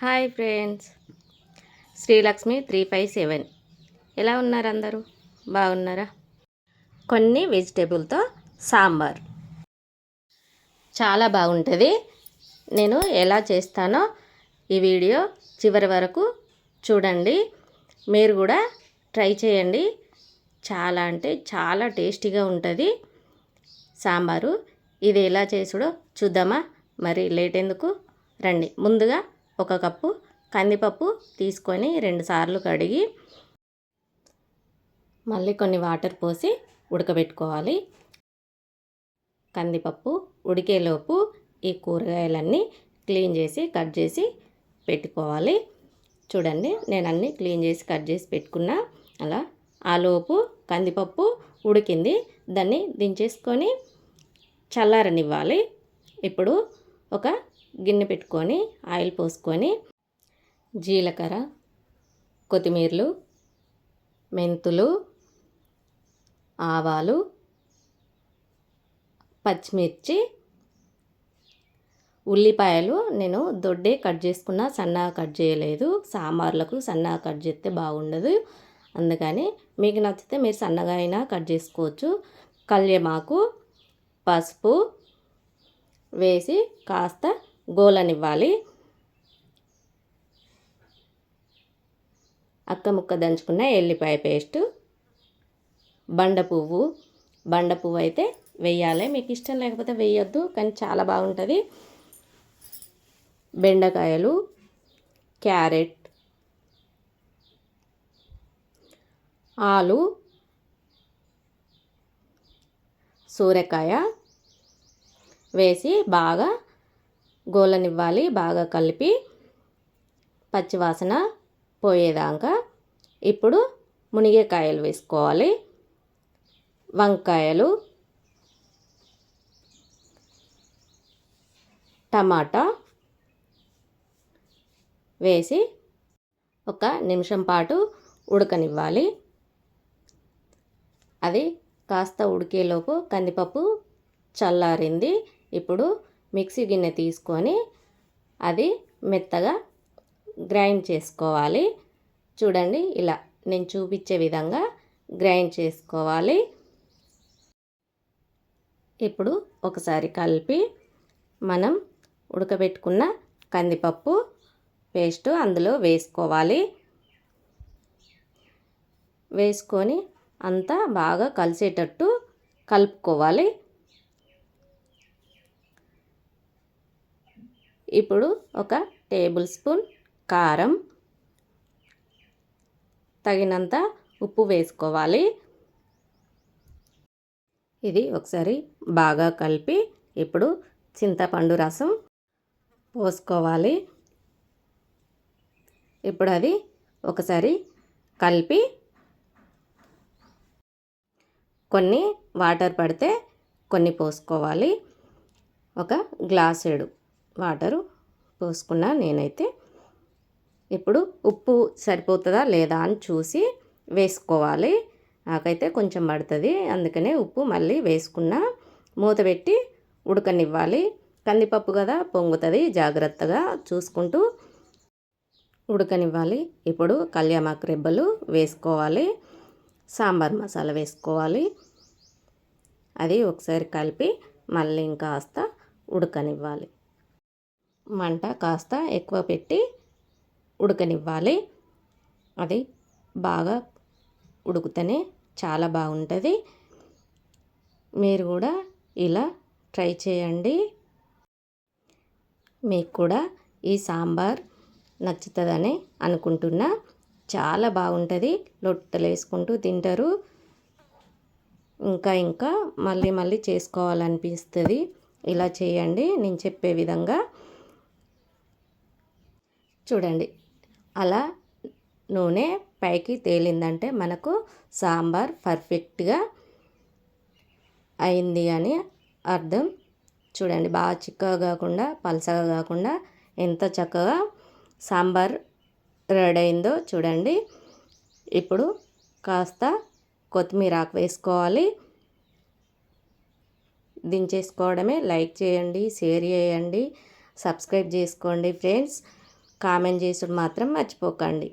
Hi friends, Srilakshmi 357. ఎలా ఉన్నారు అందరూ? బాగున్నారా? కొన్ని వెజిటేబుల్తో సాంబార్ చాలా బాగుంటుంది. నేను ఎలా చేస్తానో ఈ వీడియో చివరి వరకు చూడండి. మీరు కూడా ట్రై చేయండి. చాలా అంటే చాలా టేస్టీగా ఉంటుంది సాంబారు. ఇది ఎలా చేసుడో చూద్దామా? మరి లేట్ ఎందుకు, రండి. ముందుగా ఒక కప్పు కందిపప్పు తీసుకొని 2 సార్లు కడిగి మళ్ళీ కొన్ని వాటర్ పోసి ఉడకబెట్టుకోవాలి. కందిపప్పు ఉడికేలోపు ఈ కూరగాయలన్నీ క్లీన్ చేసి కట్ చేసి పెట్టుకోవాలి. చూడండి, నేను అన్నీ క్లీన్ చేసి కట్ చేసి పెట్టుకున్నా. అలా ఆలోపు కందిపప్పు ఉడికింది. దాన్ని దించేసుకొని చల్లారనివ్వాలి. ఇప్పుడు ఒక గిన్నె పెట్టుకొని ఆయిల్ పోసుకొని జీలకర్ర, కొత్తిమీరలు, మెంతులు, ఆవాలు, పచ్చిమిర్చి, ఉల్లిపాయలు నేను దొడ్డే కట్ చేసుకున్నా, సన్నగా కట్ చేయలేదు. సాంబార్లకు సన్నగా కట్ చేస్తే బాగుండదు. అందుకని మీకు నచ్చితే మీరు సన్నగా అయినా కట్ చేసుకోవచ్చు. కల్యమాకు, పసుపు వేసి కాస్త గోలనివ్వాలి. అక్క ముక్క దంచుకున్న ఎల్లిపాయ పేస్టు, బండ పువ్వు అయితే వేయాలి. మీకు ఇష్టం లేకపోతే వేయొద్దు, కానీ చాలా బాగుంటుంది. బెండకాయలు, క్యారెట్, ఆలు, సూరకాయ వేసి బాగా గోలనివ్వాలి. బాగా కలిపి పచ్చివాసన పోయేదాకా. ఇప్పుడు మునిగకాయలు వేసుకోవాలి. వంకాయలు, టమాటా వేసి ఒక నిమిషం పాటు ఉడకనివ్వాలి. అది కాస్త ఉడికేలోపు కందిపప్పు చల్లారింది. ఇప్పుడు మిక్సీ గిన్నె తీసుకొని అది మెత్తగా గ్రైండ్ చేసుకోవాలి. చూడండి, ఇలా నేను చూపించే విధంగా గ్రైండ్ చేసుకోవాలి. ఇప్పుడు ఒకసారి కలిపి మనం ఉడకబెట్టుకున్న కందిపప్పు పేస్ట్ అందులో వేసుకోవాలి. వేసుకొని అంతా బాగా కలిసేటట్టు కలుపుకోవాలి. ఇప్పుడు ఒక టేబుల్ స్పూన్ కారం, తగినంత ఉప్పు వేసుకోవాలి. ఇది ఒకసారి బాగా కలిపి ఇప్పుడు చింతపండు రసం పోసుకోవాలి. ఇప్పుడు అది ఒకసారి కలిపి కొన్ని వాటర్ పడితే కొన్ని పోసుకోవాలి. ఒక గ్లాసేడు వాటరు పోసుకున్నా నేనైతే. ఇప్పుడు ఉప్పు సరిపోతుందా లేదా అని చూసి వేసుకోవాలి. నాకైతే కొంచెం పడుతుంది, అందుకనే ఉప్పు మళ్ళీ వేసుకున్నా. మూత పెట్టి ఉడకనివ్వాలి. కందిపప్పు కదా, పొంగుతుంది. జాగ్రత్తగా చూసుకుంటూ ఉడకనివ్వాలి. ఇప్పుడు కళ్యామాకు రెబ్బలు వేసుకోవాలి. సాంబార్ మసాలా వేసుకోవాలి. అది ఒకసారి కలిపి మళ్ళీ ఇంకాస్త ఉడకనివ్వాలి. మంట కాస్త ఎక్కువ పెట్టి ఉడకనివ్వాలి. అది బాగా ఉడికితేనే చాలా బాగుంటుంది. మీరు కూడా ఇలా ట్రై చేయండి. మీకు కూడా ఈ సాంబార్ నచ్చుతుందని అనుకుంటున్నా. చాలా బాగుంటుంది. లొట్టలు వేసుకుంటూ తింటారు. ఇంకా మళ్ళీ చేసుకోవాలనిపిస్తుంది. ఇలా చేయండి నేను చెప్పే విధంగా. చూడండి, అలా నూనె పైకి తేలిందంటే మనకు సాంబార్ పర్ఫెక్ట్గా అయింది అని అర్థం. చూడండి, బాగా చిక్కగా కాకుండా పలసగా కాకుండా ఎంత చక్కగా సాంబార్ రెడీ అయిందో చూడండి. ఇప్పుడు కాస్త కొత్తిమీర ఆకు వేసుకోవాలి. దించేసుకోవడమే. లైక్ చేయండి, షేర్ చేయండి, సబ్స్క్రైబ్ చేసుకోండి ఫ్రెండ్స్. కామెంట్ చేసుడు మాత్రం మర్చిపోకండి.